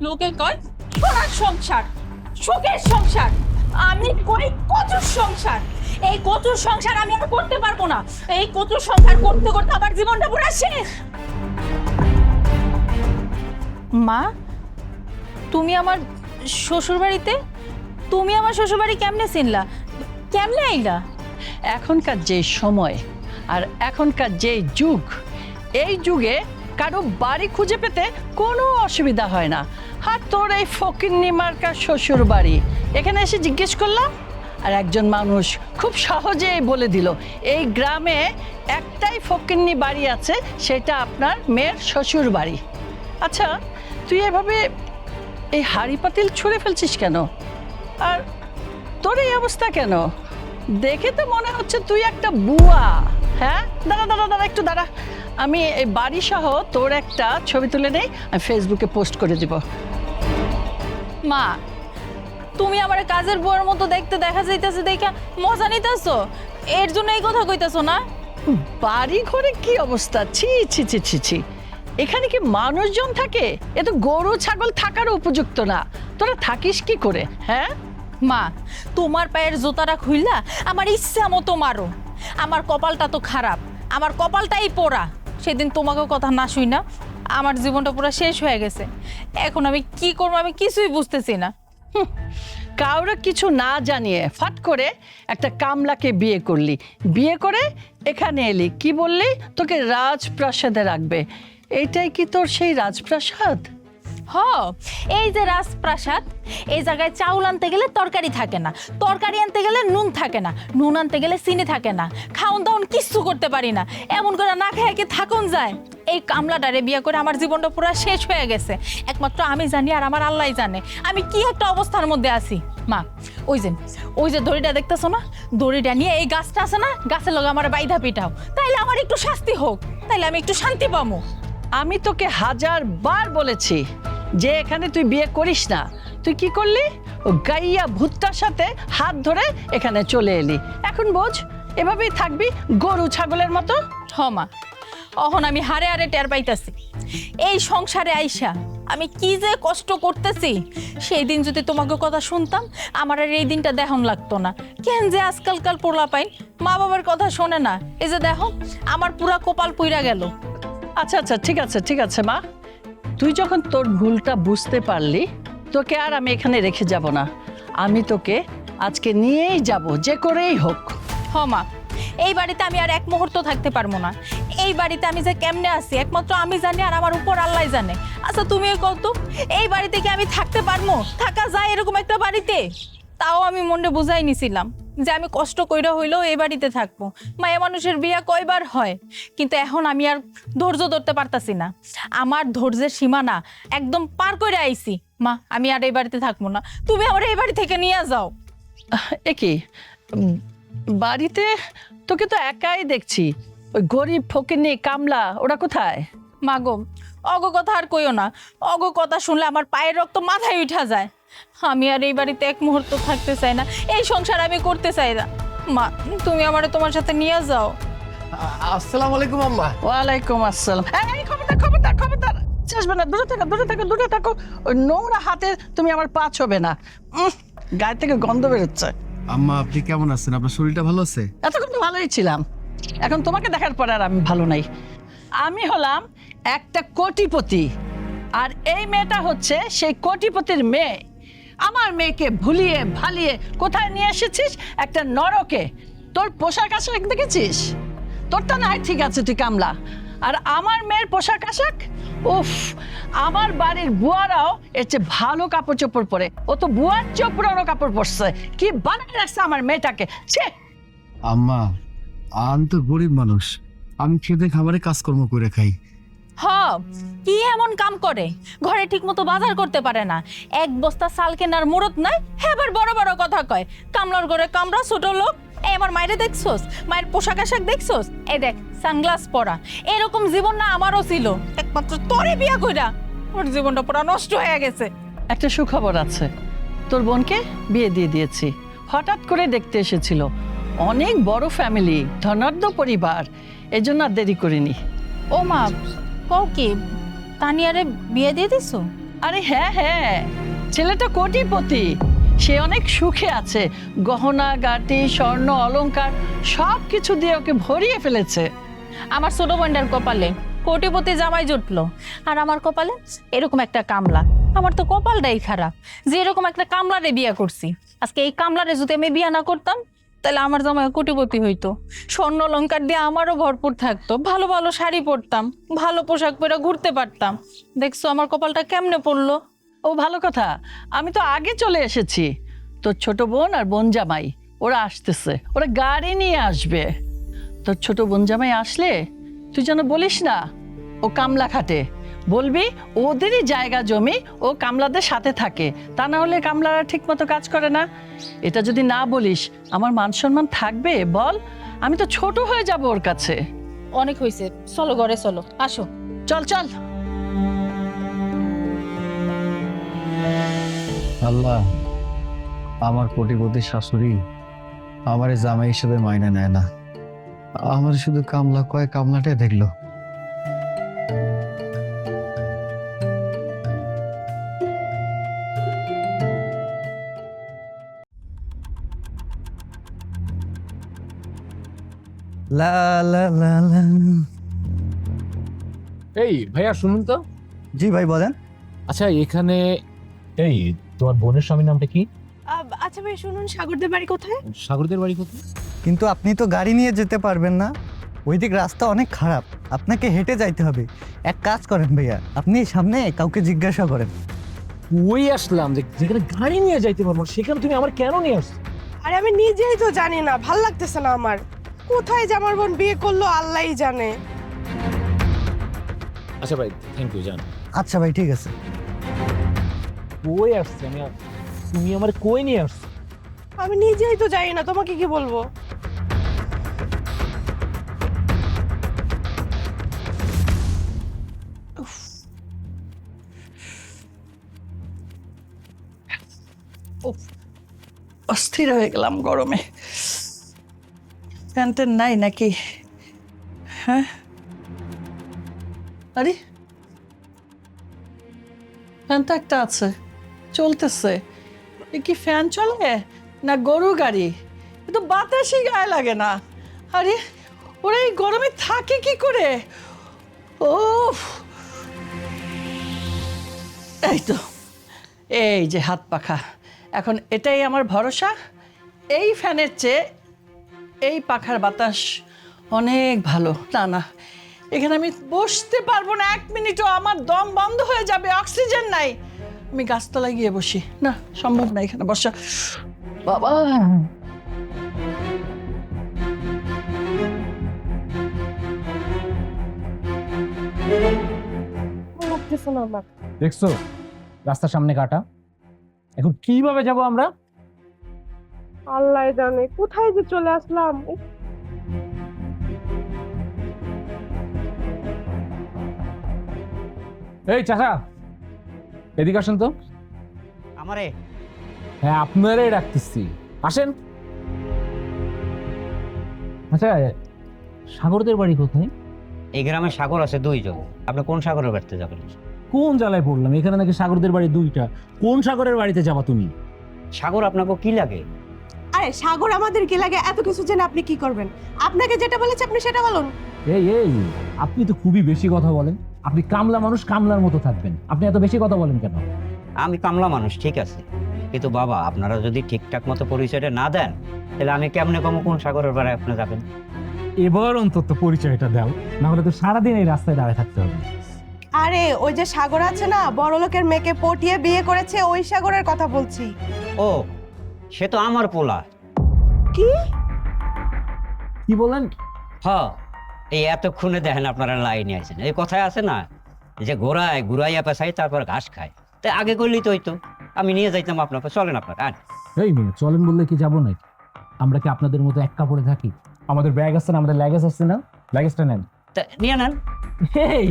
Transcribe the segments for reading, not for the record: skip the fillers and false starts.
লোকে কয় সোনার সংসার, সুখের সংসার। আমি করি কচুর সংসার। এই কচুর সংসার আমি আর করতে পারবো না। এই কচুর সংসার করতে করতে আমার জীবনটা পুরো শেষ। মা, তুমি আমার শ্বশুর বাড়িতে? তুমি আমার শ্বশুর বাড়ি কেমনে চিনলা, কেমনে আইলা? এখনকার যে সময় আর এখনকার যে যুগ, এই যুগে কারো বাড়ি খুঁজে পেতে কোনো অসুবিধা হয় না। আর তোর এই ফকিন্নি মার্কার শ্বশুর বাড়ি, এখানে এসে জিজ্ঞেস করলাম আর একজন মানুষ খুব সহজেই বলে দিল এই গ্রামে একটাই ফকিন্নি বাড়ি আছে, সেটা আপনার মেয়ের শ্বশুর বাড়ি। আচ্ছা, তুই এভাবে এই হাঁড়ি পাতিল ছুঁড়ে ফেলছিস কেন? আর তোর এই অবস্থা কেন? দেখে তো মনে হচ্ছে তুই একটা বুয়া। হ্যাঁ, দাঁড়া দাঁড়া দাঁড়া, একটু দাঁড়া। আমি এই বাড়ি সহ তোর একটা ছবি তুলে নেই, আমি ফেসবুকে পোস্ট করে দিব। মা, তুমি আমার কাজের বউয়ের মতো দেখতে দেখা যাইতেছে, দেখা মজা নিতেছো, এর জন্য এই কথা কইতেছো না? বাড়ি ঘরে কি অবস্থা! ছি ছি ছি ছি ছি, এখানে কি মানুষজন থাকে? এ তো গরু ছাগল থাকার উপযুক্ত না। তোরা থাকিস কি করে? হ্যাঁ মা, তোমার পায়ের জুতাটা খুইলা আমার ইচ্ছা মতো মারো। আমার কপালটা তো খারাপ, আমার কপালটাই পোড়া। সেদিন তোমাকে কথা না শুই না আমার জীবনটা পুরো শেষ হয়ে গেছে। এখন আমি কি করবো আমি কিছুই বুঝতেছি না। কাউরে কিছু না জানিয়ে ফাট করে একটা কামলাকে বিয়ে করলি, বিয়ে করে এখানে এলি, কি বললি তোকে রাজপ্রাসাদে রাখবে। এইটাই কি তোর সেই রাজপ্রাসাদ? হ, এই যে রাজপ্রাসাদ, এই জায়গায় চাউল আনতে গেলে তরকারি থাকে না, তরকারি আনতে গেলে নুন থাকে না, নুন আনতে গেলে চিনি থাকে না, খাওন দাওন কিচ্ছু করতে পারি না। এমন করে না খেয়ে কি থাকুন যায়? এই কামলাটারে বিয়ে করে আমার জীবনটা পুরো শেষ হয়ে গেছে। একমাত্র আমি জানি আর আমার আল্লাহই জানে আমি কি একটা অবস্থার মধ্যে আছি। মা, ওই যে দড়িটা দেখতেছো না, দড়িটা নিয়ে এই গাছটা আছে না, গাছের লগে আমার বাইধা পিটাও, তাইলে আমার একটু শাস্তি হোক, তাইলে আমি একটু শান্তি পাবো। আমি তোকে 1000বার বলেছি যে এখানে তুই বিয়ে করিস না। তুই কি করলি? ও গাইয়া ভূতটার সাথে হাত ধরে এখানে চলে এলি। এখন বোঝ, এভাবেই থাকবি গরু ছাগলের মতো। হ মা, অহন আমি হারে হারে টের পাইতাছি এই সংসারে আইসা আমি কি যে কষ্ট করতেছি। সেই দিন যদি তোমাকে কথা শুনতাম আমার আর এই দিনটা দেখন লাগতো না। কেন যে আজকালকার পোলা পাইন মা বাবার কথা শোনে না। এই যে দেখো আমার পুরা কপাল পুইরা গেল। আচ্ছা আচ্ছা, ঠিক আছে ঠিক আছে মা, তুই যখন তোর ভুলটা বুঝতে পারলি, তোকে আর আমি এখানে রেখে যাব না। আমি তোকে আজকে নিয়েই যাব, যে করেই হোক। হ মা, এই বাড়িতে আমি আর এক মুহূর্ত থাকতে পারবো না। এই বাড়িতে আমি যে কেমনে আছি একমাত্র আমি জানি আর আমার উপর আল্লাহ জানে। আচ্ছা তুমিও কত, এই বাড়িতে কি আমি থাকতে পারবো? থাকা যায় এরকম একটা বাড়িতে? তাও আমি মনে বুঝাই নিছিলাম যে আমি কষ্ট কইরা হইলেও এই বাড়িতে থাকবো। মায়া মানুষের বিয়া কয়বার হয়, কিন্তু এখন আমি আর ধৈর্য ধরতে পারতাছি না। আমার ধৈর্যের সীমানা একদম পার করে আইছি। মা, আমি আর এই বাড়িতে থাকবো না, তুমি আমার এই বাড়ি থেকে নিয়ে যাও। এ কি, বাড়িতে তোকে তো একাই দেখছি। ওই গরিব ফকিন্নি কামলা ওরা কোথায়? মাগো, অগো কথা আর কইও না। অগো কথা শুনলে আমার পায়ের রক্ত মাথায় উঠা যায়। আমি আর এই বাড়িতে এক মুহূর্ত থাকতে চাই না, এই সংসার আমি করতে চাই না। মা, তুমি আমারে তোমার সাথে নিয়ে যাও। আসসালামু আলাইকুম আম্মা। ওয়ালাইকুম আসসালাম। এই খবরদার খবরদার খবরদার, আসবে না, দূরে থাকো দূরে থাকো দূরে থাকো। ওই নোংরা হাতে তুমি আমার পা ছবে না। গায়ে থেকে গন্ধ বেরোচ্ছে। আম্মা, আপনি কেমন আছেন? আপনার শরীরটা ভালো আছে? এতক্ষণ তো ভালোই ছিলাম, এখন তোমাকে দেখার পর আর আমি ভালো নাই। আমি হলাম একটা কোটিপতি, আর এই মেয়েটা হচ্ছে সেই কোটিপতির মেয়ে। আমার মেয়েকে ভুলিয়ে ভালিয়ে কোথায় নিয়ে এসেছিস? একটা নরকে। তোর পোশাক আশাক দেখেছিস? তোরটা না হয় ঠিক আছে, তুই কামলা, আর আমার মেয়ের পোশাক আশাক, উফ, আমার বাড়ির বুয়ারাও এর চেয়ে ভালো কাপড় চোপড় পরে। ও তো বুয়ার চেয়েও পুরনো কাপড় পরছে। কি বানায় রাখছে আমার মেয়েটাকে! ছে! আম্মা, আমি তো গরিব মানুষ, আমি খেতে খাবারে কাজকর্ম করে খাই। হ, কি এমন কাম করে? ঘরে ঠিক মতো বাজার করতে পারে না, এক বস্তা চাল কেনার মুরত নাই, এবার বড় বড় কথা কয়। কামলার ঘরে কামরা, ছোট লোক। এই আমার মায়েরে দেখছোস? মায়ের পোশাক আশাক দেখছোস? এই দেখ সানগ্লাস পরা। এরকম জীবন না আমারও ছিল, একমাত্র তোরে বিয়া কইরা ওর জীবনটা পুরো নষ্ট হয়ে গেছে। একটা সুখবর আছে, তোর বোনকে বিয়ে দিয়ে দিয়েছি। হঠাৎ করে দেখতে এসেছিল, অনেক বড় ফ্যামিলি, ধনাঢ্য পরিবার, এজন্য আর দেরি করিনি। ও মা, কও কি তানিয়ারে বিয়ে দিয়ে দিছো? আরে হ্যাঁ হ্যাঁ, ছেলেটা কোটিপতি, সে অনেক সুখে আছে, গহনা গাটি স্বর্ণ অলংকার সব কিছু দিয়ে ওকে ভরিয়ে ফেলেছে। আমার ছোট বোনটার কপালে কোটিপতি জামাই জুটলো, আর আমার কপালে এরকম একটা কামলা। আমার তো কপালটাই খারাপ যে এরকম একটা কামলারে বিয়ে করছি। আজকে এই কামলারে যদি আমি বিয়ে না করতাম তাহলে আমার জামাই কোটিপতি হইতো, স্বর্ণ অলংকার দিয়ে আমারও ভরপুর থাকতো, ভালো ভালো শাড়ি পরতাম, ভালো পোশাক পরে ঘুরতে পারতাম। দেখছো আমার কপালটা কেমনে পড়লো। ও ভালো কথা, আমি তো আগে চলে এসেছি। তোর ছোট বোন আর বোন জামাই ওরা আসতেছে, ওরা গাড়ি নিয়ে আসবে। তোর ছোট বোন জামাই আসলে তুই যেন বলিস না ও কামলা খাটে, বলবি ওদেরই জায়গা জমি, ও কামলাদের সাথে থাকে, তা না হলে কামলারা ঠিক মতো কাজ করে না। এটা যদি না বলিস আমার মান সম্মান থাকবে বল? আমি তো ছোট হয়ে যাব ওর কাছে। অনেক হয়েছে, চলো ঘরে চলো, আসো। চল চল। আল্লাহ, আমার কোটিপতি শাশুড়ি আমার জামাই হিসেবে মাইনে নেয় না, আমার শুধু কামলা কয় কামলাটাই দেখলো। লা লা লা লা। এই ভাইয়া শুনুন তো। জি ভাই বলেন। আচ্ছা এখানে এই তোমার বোনের স্বামীর নামটা কি? আচ্ছা ভাই শুনুন, সাগরদের বাড়ি কোথায়? সাগরদের বাড়ি কোথায়? কিন্তু আপনি তো গাড়ি নিয়ে যেতে পারবেন না, ওইদিক রাস্তা অনেক খারাপ, আপনাকে হেঁটে যাইতে হবে। এক কাজ করেন ভাইয়া, আপনি সামনে কাউকে জিজ্ঞাসা করেন। ওই আসলাম যে যেখানে গাড়ি নিয়ে যাইতে পারবো সেখানে তুমি আমার কেন নিয়ে আসছো? আরে আমি নিজেই তো জানি না, ভাল লাগতেছে না আমার। কোথায় যে আমার বোন বিয়ে করলো আল্লাহই জানে। আচ্ছা ভাই থ্যাংক ইউ জান। আচ্ছা ভাই ঠিক আছে। কই আসছে তুমি আমার কই নিয়ে আসছো? আমি নিজেই তো জানি না, তোমাকে কি বলবো। অস্থির হয়ে গেলাম গরমে। ফ্যান নাই নাকি? হ্যাঁ, আরে ফ্যান তো একটা আছে, চলতেছে। এ কি ফ্যান চলে না গরু গাড়ি? এ তো বাতাসই গায়ে লাগে না। আরে ওরা এই গরমে থাকে কি করে? ও এই তো, এই যে হাত পাখা, এখন এটাই আমার ভরসা। এই ফ্যানের চেয়ে এই পাখার বাতাস অনেক ভালো। না না, এখানে আমি বসতে পারবো না এক মিনিটও, আমার দম বন্ধ হয়ে যাবে, অক্সিজেন নাই। আমি গাছতলায় গিয়ে বসি। না, সম্ভব না এখানে বসা। বাবা লাগতেছে না আমার। দেখছো রাস্তার সামনে কাটা, এখন কিভাবে যাব আমরা? আল্লাহ জানে কোথায় যে চলে আসলাম। এই চাচা এদিকে আসেন তো। আমারে হ্যাঁ আপনারাই ডাকতেছি, আসেন। আচ্ছা সাগরদের বাড়ি কোথায়? এই গ্রামে সাগর আছে দুইজন, আপনি কোন সাগরের বাড়িতে যাবেন? কোন জ্বালায় পড়লাম, এখানে নাকি সাগরদের বাড়ি দুইটা। কোন সাগরের বাড়িতে যাবা তুমি? সাগর আপনাকে কি লাগে? আরে সাগর আমাদের কি লাগে? এত কিছু জেনে আপনি কি করবেন? আপনাকে যেটা বলেছে আপনি সেটা বলুন। এই আপনি তো খুবই বেশি কথা বলেন। আপনি কামলা মানুষ, কামলার মতো থাকবেন। আপনি এত বেশি কথা বলেন কেন? আমি কামলা মানুষ ঠিক আছে, কিন্তু বাবা আপনারা যদি ঠিকঠাক মতো পরিচয়টা না দেন তাহলে আমি কেমনে কম কোন সাগরের বাড়ি আপনি যাবেন? এবার অন্তত পরিচয়টা দাও, না হলে তো সারাদিন এই রাস্তায় দাঁড়িয়ে থাকতে হবে। আরে ওই যে সাগর আছে না, বড় লোকের মেয়েকে পটিয়ে বিয়ে করেছে, ওই সাগরের কথা বলছি। ও সে তো আমার পোলা। কি কি বলেন? হ্যাঁ, এই এতক্ষণে দেখেন আপনারা লাইনে আছেন। এই কথায় আছে না যে ঘুরাইয়া পেছাই তারপর ঘাস খায়, তাই আগে করলেই তো হইতো, আমি নিয়ে যাইতাম আপনাকে। চলেন আপনার আন। এই মেয়ে চলেন বললে কি যাবো নাকি? আমরা কি আপনাদের মতো এক কাপড়ে থাকি? আমাদের ব্যাগ আছে না, আমাদের লাগেজ আছে না, লাগেজটা নেন। তা নিয়ে নেন। এই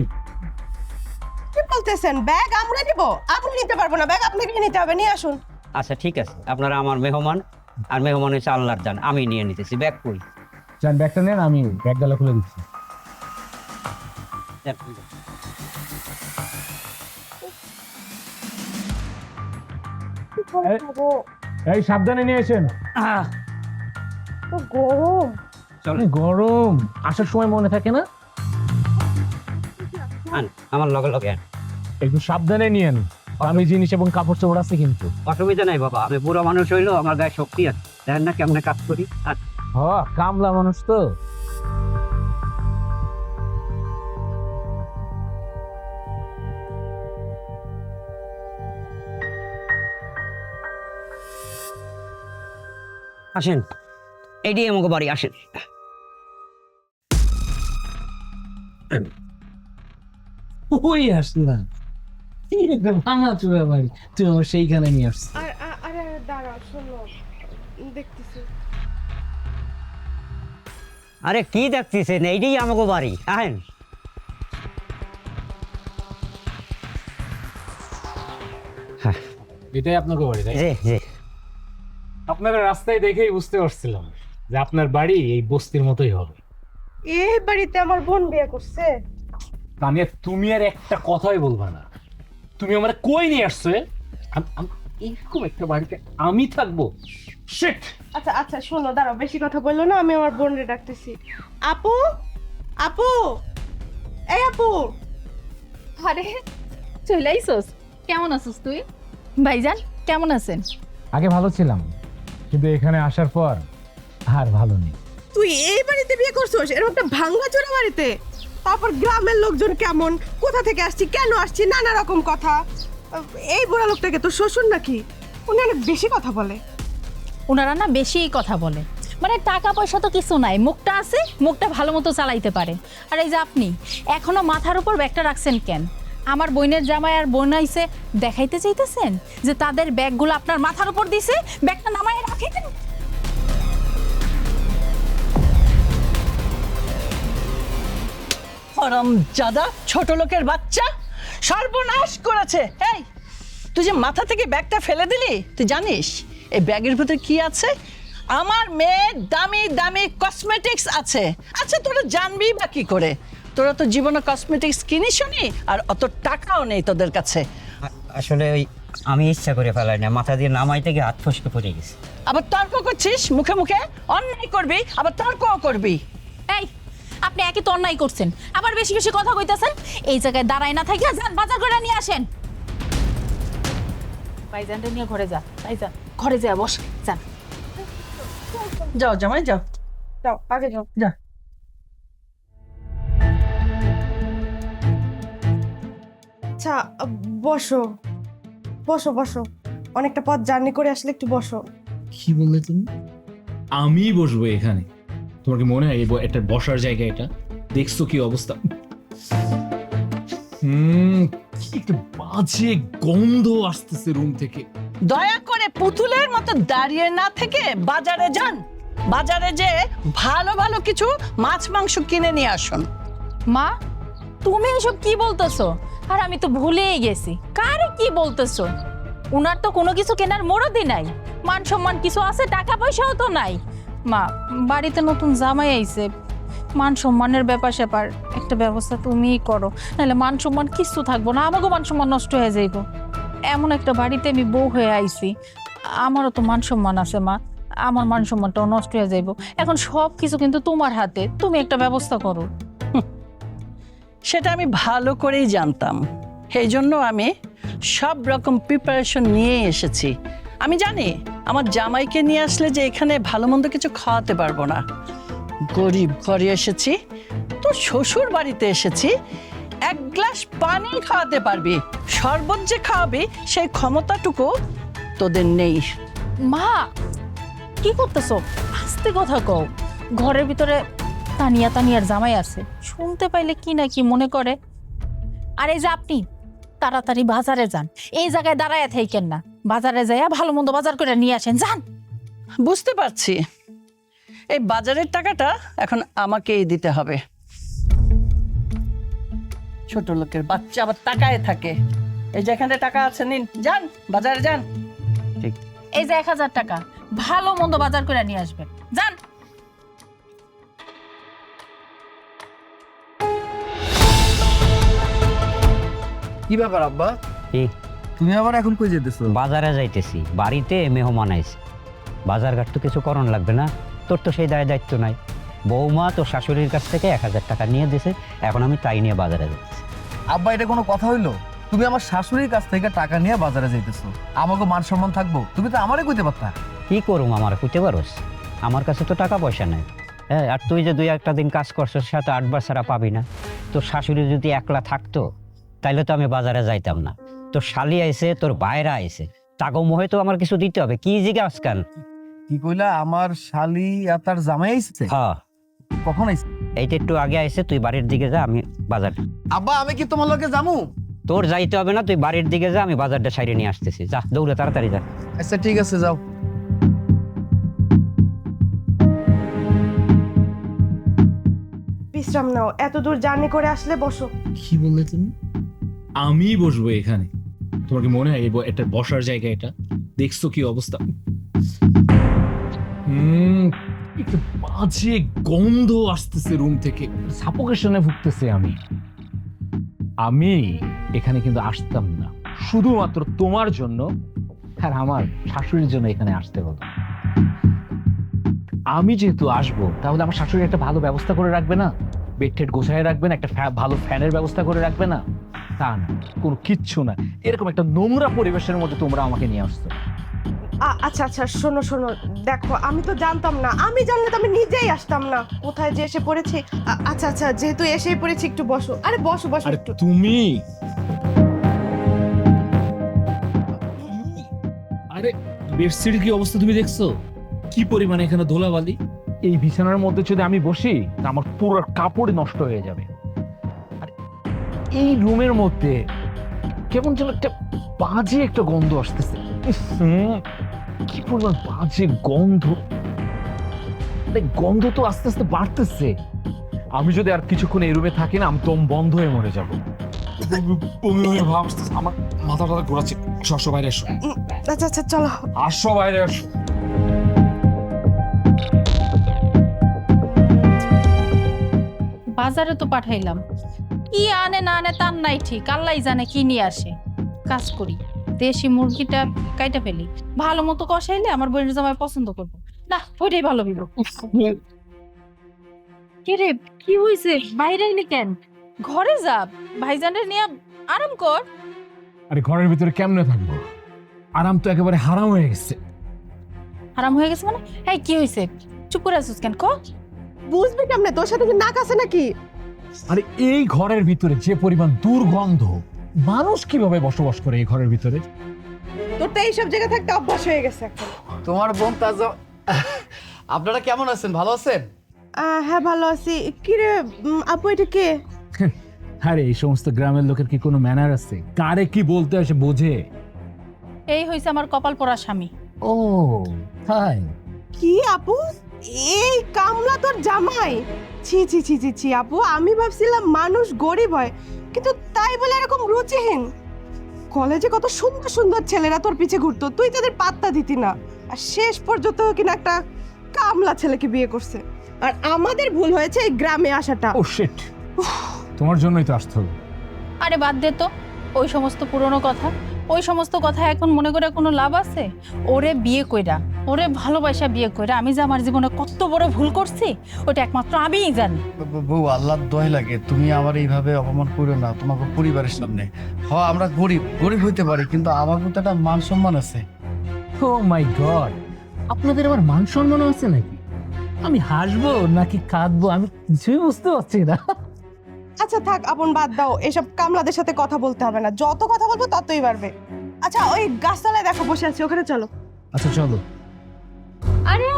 কি বলতেছেন? ব্যাগ আমরা নিব? আপনি নিতে পারবো না, ব্যাগ আপনাকে নিতে হবে, নিয়ে আসুন। আচ্ছা ঠিক আছে, আপনারা আমার মেহমান, আর মেহমান হচ্ছে আল্লাহর দান, আমি নিয়ে নিতেছি। ব্যাগ কই? যান ব্যাগটা নেন, আমি ব্যাগ ডালা খুলে দিচ্ছি। এই সাবধানে নিয়ে আসেন। তো গরম। গরম আসার সময় মনে থাকে না? আন, আমার লগে লগে আন। একটু সাবধানে নিয়েন, দামি জিনিস এবং কাপড় চোপড় আছে কিন্তু। অসুবিধা নাই বাবা, আমি বুড়ো মানুষ হইলেও আমার গায়ে শক্তি আছে, দেখেন না কেমনে কাজ করি। আর কামলা মানুষ তো। আসেন, এডি আমাকে বাড়ি আসেন। ওই আসলাম, ভাঙা চুরা বাড়ি, তুই আমার সেইখানে নিয়ে আসছিস। আরে দাঁড়াও, শোনো, দেখতেছি। আরে কি দেখতেছেন, এইটাই আমাকে বাড়ি, আহেন। এটাই আপনাকে বাড়ি, তাই? জি জি। আপনার রাস্তায় দেখেই বুঝতে পারছিলাম যে আপনার বাড়ি এই বস্তির মতোই হবে। এই বাড়িতে আমার বোন বিয়ে করছে। তানিয়া, তুমি আর একটা কথাই বলবা না। তুমি আমার কই নিয়ে আসছো? এরকম একটা বাড়িতে আমি থাকবো? শিট! আচ্ছা আচ্ছা, শোনো, দাঁড়াও, বেশি কথা বললো না, আমি আমার বোনরে ডাকতেছি। আপু, আপু, এই আপু। আরে চলে আইসোস, কেমন আছিস তুই? ভাইজান কেমন আছেন? আগে ভালো ছিলাম, কিন্তু এখানে আসার পর আর ভালো নেই। তুই এই বাড়িতে বিয়ে করছিস, এরকম একটা ভাঙাচোরা বাড়িতে? তারপর গ্রামের লোকজন কেমন, কোথা থেকে আসছি, কেন আসছি, নানা রকম কথা। এই বুড়া লোকটাকে তো শ্বশুর নাকি? উনি অনেক বেশি কথা বলে। ওনারা না বেশি কথা বলে, মানে টাকা পয়সা তো কিছু নাই, মুখটা আছে, মুখটা ভালো মতো চালাইতে পারে। আর এই যে আপনি এখনো মাথার উপর ব্যাগটা রাখছেন কেন? আমার বোনের জামাই আর বোন আইছে, দেখাইতে চাইতেছেন যে তাদের ব্যাগগুলো আপনার মাথার উপর দিছে, ব্যাগটা নামায় রাখাইতেন। হারামজাদা ছোট লোকের বাচ্চা, সর্বনাশ করেছে। এই, তুই যে মাথা থেকে ব্যাগটা ফেলে দিলি, তুই জানিস এই ব্যাগের ভিতরে কি আছে? আমার মেয়ের দামি দামি কসমেটিক্স আছে। আচ্ছা, তোরা জানবি বা কি করে? তোরা তো জীবনে কসমেটিক্স কিনিসনি, আর অত টাকাও নেই তোদের কাছে। আসলে ওই আমি ইচ্ছা করে ফেলাই না, মাথা দিয়ে নামাইতে গিয়ে হাত ফসকে পড়ে গেছে। আবার তর্ক করছিস, মুখে মুখে অন্যায় করবি, আবার তর্কও করবি। এই, আপনি একই তো অন্যায় করছেন, আবার বেশি বেশি কথা কইতাছেন। এই জায়গায় দাঁড়ায় না থাকিয়া যান, বাজার করে নিয়ে আসেন। ভাইজানটা নিয়ে ঘরে যা, ভাইজান ঘরে যা, বস, যান। যাও জামাই যাও, যাও, আগে যাও। যা। আচ্ছা, বসো বসো বসো, অনেকটা পথ জার্নি করে আসলে একটু বসো। কি বললে তুমি? আমি বসবো এখানে? তোমার কি মনে হয় একটা বসার জায়গা? এটা দেখছো কি অবস্থা? কি একটা বাজে গন্ধ আসতেছে রুম থেকে। দয়া করে পুতুলের মতো দাঁড়িয়ে না থেকে বাজারে যান, বাজারে যে ভালো ভালো কিছু মাছ মাংস কিনে নিয়ে আসুন। মা, তুমি এসব কি বলতেছো? আর আমি তো ভুলেই গেছি, কারে কি বলতেছো? উনার তো কোনো কিছু কেনার মোড়দি নাই, মান সম্মান কিছু আছে, টাকা পয়সাও তো নাই। মা, বাড়িতে নতুন জামাই আইছে, মান সম্মানের ব্যাপার স্যাপার একটা ব্যবস্থা তুমিই করো, নাহলে মান সম্মান কিছু থাকবো না, আমাকেও মান সম্মান নষ্ট হয়ে যাইব। এমন একটা বাড়িতে আমি বউ হয়ে আইছি, আমারও তো মান সম্মান আছে মা, আমার মান সম্মানটাও নষ্ট হয়ে যাইব। এখন সব কিছু কিন্তু তোমার হাতে, তুমি একটা ব্যবস্থা করো। সেটা আমি ভালো করেই জানতাম, সেই জন্য আমি সব রকম প্রিপারেশন নিয়ে এসেছি। আমি জানি আমার জামাইকে নিয়ে আসলে যে এখানে ভালো মন্দ কিছু খাওয়াতে পারবো না। গরিব ঘরে এসেছি, তো শ্বশুর বাড়িতে এসেছি, এক গ্লাস পানি খাওয়াতে পারবি, শরবত যে খাওয়াবি সেই ক্ষমতাটুকু তোদের নেই। মা, কি করতেছো? আস্তে কথা কও, ঘরের ভিতরে তানিয়ার জামাই আছে, শুনতে পাইলে কি না কি মনে করে। আর এই যে আপনি তাড়াতাড়ি বাজারে যান, এই জায়গায় দাঁড়ায় থাকেন না, বাজারে যাইয়া ভালো মন্দ বাজার করে নিয়ে আসেন, যান। বুঝতে পারছি, এই বাজারের টাকাটা এখন আমাকেই দিতে হবে। ছোট লোকের বাচ্চা আবার টাকায় থাকে। এই যেখানে টাকা আছে, নিন, যান বাজারে যান। ঠিক। এই যে 1000 টাকা, ভালো মন্দ বাজার করে নিয়ে আসবেন, যান। কি ব্যাপার আব্বা? কি তুমি আবার এখন কই যেতেছো? বাজারে যাইতেছি, বাড়িতে মেহমান আইছে, বাজার ঘাট তো কিছু করণ লাগবে না, তোর তো সেই দায়িত্ব নাই। বৌমা তোর শাশুড়ির কাছ থেকে 1000 টাকা নিয়ে দিছে, এখন আমি তাই নিয়ে বাজারে যাচ্ছি। আব্বা, এটা কোনো কথা হইলো? তুমি আমার শাশুড়ির কাছ থেকে টাকা নিয়ে বাজারে যাইতেছো, আমাকে মান সম্মান থাকবো? তুমি তো আমারে কইতে পারতা। কি করুম, আমার কইতে পারোস? আমার কাছে তো টাকা পয়সা নাই। হ্যাঁ, আর তুই যে 2-1 দিন কাজ করছিস, সাথে 8 বার ছাড়া পাবি না। তোর শাশুড়ি যদি একলা থাকতো তাইলে তো আমি বাজারে যাইতাম না। তোর শালি আইছে, তোর বাইরা আইছে, তাগো মোহে তো আমার কিছু দিতে হবে। কি জিজ্ঞাস কেন? কি কইলা? আমার শালি আর তার জামাই আইছে? হ্যাঁ, কখন আইছে? এইটা একটু আগে আইছে, তুই বাড়ির দিকে যা, আমি বাজার। আব্বা, আমি কি তোমার লগে যামু? তোর যাইতে হবে না, তুই বাড়ির দিকে যা, আমি বাজারটা সাইডে নিয়ে আসতেছি। যা, দৌড়ে তাড়াতাড়ি যা। আচ্ছা ঠিক আছে, যাও। বিশ্রাম নাও, এত দূর জার্নি করে আসলে বসো। কি বললে তুমি? আমি বসবো এখানে? তোমার কি মনে হয় এটা বসার জায়গা? এটা দেখছো কি অবস্থা? একটু বাজে গন্ধ আসতেছে রুম থেকে, সাফোকেশনে ভুগতেছে আমি। আমি এখানে কিন্তু আসতাম না, শুধুমাত্র তোমার জন্য আর আমার শাশুড়ির জন্য এখানে আসতে হলো। আমি যেহেতু আসবো, তাহলে আমার শাশুড়ি একটা ভালো ব্যবস্থা করে রাখবে না? বেড টেড গোছায় রাখবে না? একটা ভালো ফ্যানের ব্যবস্থা করে রাখবে না? তা না, কোনো কিচ্ছু না। এরকম একটা নোংরা পরিবেশের মধ্যে তোমরা আমাকে নিয়ে আসছো। আচ্ছা আচ্ছা, শোনো শোনো, দেখো আমি তো জানতাম না, আমি জানলে তো আমি নিজেই আসতাম না। কোথায় যে এসে পড়েছি। আচ্ছা আচ্ছা, যেহেতু এসেই পড়েছি, একটু বসো। আরে বসো বসো আরে একটু। তুমি, আরে বেডশিট কি অবস্থা তুমি দেখছো? কি পরিমাণে এখানে ধুলাবালি! এই বিছানার মধ্যে যদি আমি বসি, তা আমার পুরো কাপড় নষ্ট হয়ে যাবে। আর এই রুমের মধ্যে কেমন যেন একটা বাজে একটা গন্ধ আসতেছে। কি পরিমাণ বাজে গন্ধ! গন্ধ তো আস্তে আস্তে বাড়তেছে। আমি যদি আর কিছুক্ষণ এই রুমে থাকি না, আমি দম বন্ধ হয়ে মরে যাবো। আমার মাথাটা ঘোরাচ্ছে। আসো বাইরে এসো। আচ্ছা আচ্ছা, চলো। আসো বাইরে আসো। বাজারে তো পাঠাইলাম, কি আনে না আনে তার নাই ঠিক, আল্লাহ জানে কি নিয়ে আসে। কাজ করি, দেশি মুরগিটা কাইটা ফেলি, ভালো মতো কষাইলে আমার বোনের জামাই পছন্দ করবো না, ওইটাই ভালো বিলো। কে রে, কি হয়েছে? বাইরে আইলি কেন? ঘরে যা, ভাইজানের নিয়ে আরাম কর। আরে ঘরের ভিতরে কেমনে থাকবো? আরাম তো একেবারে হারাম হয়ে গেছে। আরাম হয়ে গেছে মানে? এই কি হয়েছে? চুপ করে আছিস কেন? ক। বুঝবি কেমনে? তোর সাথে কি নাক আছে নাকি? আরে এই ঘরের ভিতরে যে পরিমাণ দুর্গন্ধ, মানুষ কিভাবে বসবাস করে এই ঘরের ভিতরে? তোর তো এইসব জায়গা থাকতে অভ্যাস হয়ে গেছে এখন। তোমার বোন তাজা। আপনারা কেমন আছেন? ভালো আছেন? হ্যাঁ ভালো আছি। কিরে আপু, এটা কে? আরে এই সমস্ত গ্রামের লোকের কি কোনো ম্যানার আছে? কারে কি বলতে আসে বোঝে? এই হয়েছে আমার কপাল পড়া স্বামী। ও হাই, কি আপু, এই কামলা তোর জামাই? ছি ছি ছি ছি ছি আপু, আমি ভাবছিলাম মানুষ গরিব হয়, কিন্তু তাই বলে এরকম রুচিহীন। কলেজে কত সুন্দর সুন্দর ছেলেরা তোর পিছে ঘুরতো, তুই তাদের পাত্তা দিতি না, আর শেষ পর্যন্ত কিনা একটা কামলা ছেলেকে বিয়ে করছে। আর আমাদের ভুল হয়েছে এই গ্রামে আসাটা। ও শিট, তোমার জন্যই তো আসতে হলো। আরে বাদ দে তো ওই সমস্ত পুরনো কথা, ওই সমস্ত কথা এখন মনে করে কোনো লাভ আছে? ওরে বিয়ে কইরা, ওরে ভালোবাসা বিয়ে কইরা আমি যে আমার জীবনে কত বড় ভুল করছি, ওটা একমাত্র আমিই জানি। বউ, আল্লাহর দোহাই লাগে, তুমি আমার এইভাবে অপমান করো না তোমাকে পরিবারের সামনে। আমরা গরিব গরিব হইতে পারি, কিন্তু আমার তো একটা মান সম্মান আছে। ও মাই গড, আপনাদের আবার মান সম্মান আছে নাকি? আমি হাসবো নাকি কাঁদবো আমি কিছুই বুঝতে পারছি না। আচ্ছা থাক আপন, বাদ দাও, এসব কামলাদের সাথে কথা বলতে হবে না, যত কথা বলবো ততই বাড়বে। আচ্ছা ওই গাছতলায় দেখো বসে আছি, ওখানে চলো। আচ্ছা চলো। আরে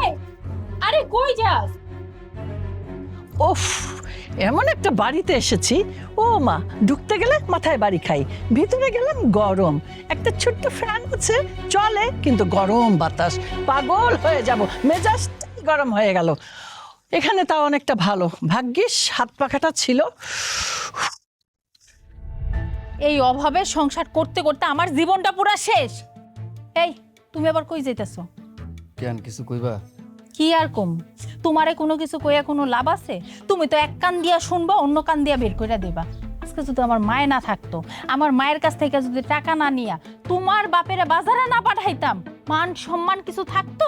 আরে কই যাস? ওফ, এমন একটা বাড়িতে এসেছি, ও মা, ঢুকতে গেলে মাথায় বাড়ি খাই, ভিতরে গেলাম গরম, একটা ছোট্ট ফ্যান আছে চলে, কিন্তু গরম বাতাস, পাগল হয়ে যাব, মেজাজটাই গরম হয়ে গেল। এখানে তাও অনেকটা ভালো, ভাগ্যিস হাত পাখাটা ছিল। এই অভাবে সংসার করতে করতে আমার জীবনটা পুরা শেষ। এই তুমি আবার কই যাইতেছো? কেন, কিছু কইবা? কি আর কম, তোমারে কোনো কিছু কইয়া কোনো লাভ আছে? তুমি তো এক কান দিয়া শুনবা, অন্য কান দিয়া বের কইরা দিবা। আজকে যদি আমার মায় না থাকতো, আমার মায়ের কাছ থেকে যদি টাকা না নিয়া তোমার বাপেরা বাজারে না পাঠাইতাম, মান সম্মান কিছু থাকতো?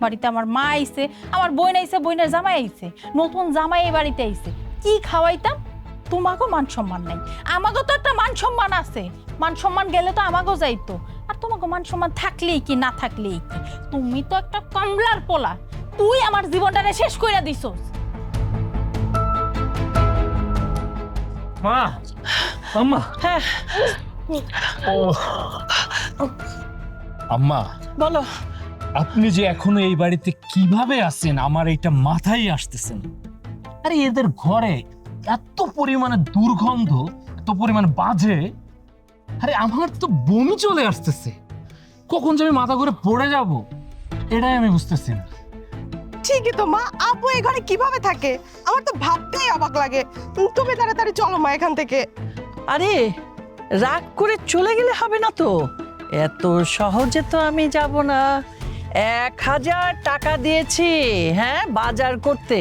বাড়িতে আমার মা আইছে, আমার বোন আইছে, বোনের জামাই আইছে, নতুন জামাই এই বাড়িতে আইছে, কি খাওয়াইতাম? তোমাকেও মান সম্মান নাই, আমাকেও তো একটা মান সম্মান আছে। মান সম্মান গেলে তো আমাকেও যাইতো, আর তোমাকে মান সম্মান থাকলেই কি না থাকলেই কি? তুমি তো একটা কামলার পোলা, তুই আমার জীবনটারে শেষ কইরা দিছস। মা, আম্মা, হ্যাঁ আম্মা, বলো। আপনি যে এখনো এই বাড়িতে কিভাবে আছেন আমার এটা মাথায় আসতেছে না। আরে এদের ঘরে এত পরিমাণে দুর্গন্ধ, এত পরিমাণে বাজে, আরে আমার তো বমি চলে আসতেছে। কখন যে আমি মাথা ঘুরে পড়ে যাব এটাই আমি বুঝতেছি না। ঠিকই তো মা, আপু এই ঘরে কিভাবে থাকে আমার তো ভাবতেই অবাক লাগে। তুমি তাড়াতাড়ি চলো মা এখান থেকে। আরে রাগ করে চলে গেলে হবে না তো, এত সহজে তো আমি যাব না। 1000 টাকা দিয়েছি, হ্যাঁ, বাজার করতে।